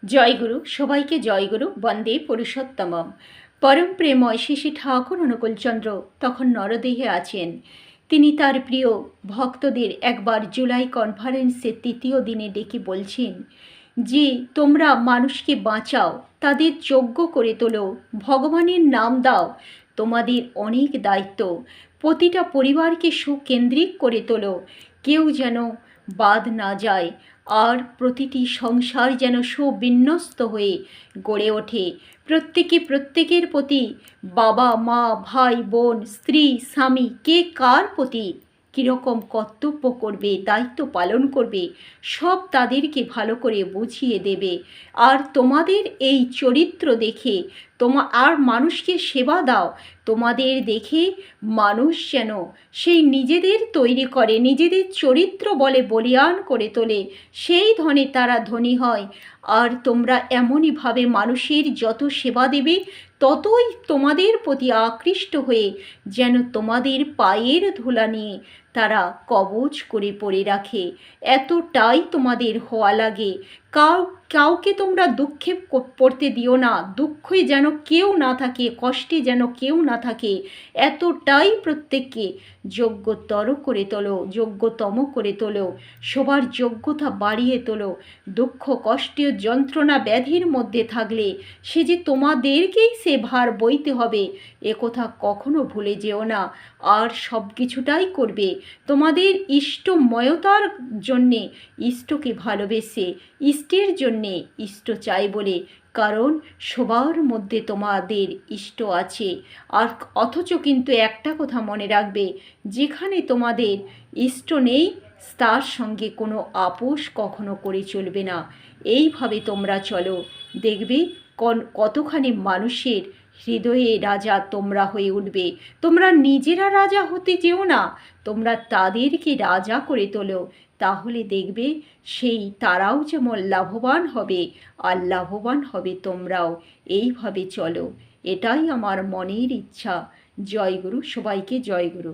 জয়গুরু, সবাইকে জয়গুরু, বন্দে পুরুষোত্তমম। পরম প্রেময় শ্রী শ্রী ঠাকুর অনুকূলচন্দ্র তখন নরদেহে আছেন। তিনি তার প্রিয় ভক্তদের একবার জুলাই কনফারেন্সের তৃতীয় দিনে ডেকে বলছেন যে তোমরা মানুষকে বাঁচাও, তাদের যোগ্য করে তোলো, ভগবানের নাম দাও। তোমাদের অনেক দায়িত্ব। প্রতিটা পরিবারকে সুকেন্দ্রিক করে তোলো, কেউ যেন বাদ না যায়, আর প্রতিটি সংসার যেন সুবিন্যস্ত হয়ে গড়ে ওঠে। প্রত্যেকে প্রত্যেকের প্রতি, বাবা মা ভাই বোন স্ত্রী স্বামী, কে কার প্রতি কীরকম কর্তব্য করবে, দায়িত্ব পালন করবে, সব তাদেরকে ভালো করে বুঝিয়ে দেবে। আর তোমাদের এই চরিত্র দেখে আর মানুষকে সেবা দাও। তোমাদের দেখে মানুষ যেন সেই নিজেদের তৈরি করে, নিজেদের চরিত্র বলে বলিয়ান করে তোলে, সেই ধনে তারা ধনী হয়। আর তোমরা এমনইভাবে মানুষের যত সেবা দেবে, ততই তোমাদের প্রতি আকৃষ্ট হয়ে যেন তোমাদের পায়ের ধুলা নিয়ে তারা কবচ করে পড়ে রাখে। এতটাই তোমাদের হওয়া লাগে। কাউকে তোমরা দুঃখে পড়তে দিও না, দুঃখে যেন কেউ না থাকে, কষ্টে যেন কেউ না থাকে। এতটাই প্রত্যেককে যোগ্যতর করে তোলো, যোগ্যতম করে তোলো, সবার যোগ্যতা বাড়িয়ে তোলো। দুঃখ কষ্ট যন্ত্রণা ব্যাধির মধ্যে থাকলে সে যে তোমাদেরকেই সে ভার বইতে হবে, একথা কখনো ভুলে যেও না। আর সব কিছুটাই করবে তোমাদের ইষ্টময়তার জন্যে, ইষ্টকে ভালোবেসে, ইষ্টের জন্যে ইষ্ট চাই বলে। কারণ সবার মধ্যে তোমাদের ইষ্ট আছে। আর অথচ কিন্তু একটা কথা মনে রাখবে, যেখানে তোমাদের ইষ্ট নেই তার সঙ্গে কোনো আপোষ কখনো করে চলবে না। এইভাবে তোমরা চলো, দেখবে কতখানি মানুষের হৃদয়ে রাজা তোমরা হয়ে উঠবে। তোমরা নিজেরা রাজা হতে যেও না, তোমরা তাদেরকে রাজা করে তোলো। তাহলে দেখবে সেই তারাও যেমন লাভবান হবে, আর লাভবান হবে তোমরাও। এইভাবে চলো, এটাই আমার মনের ইচ্ছা। জয়গুরু, সবাইকে জয়গুরু।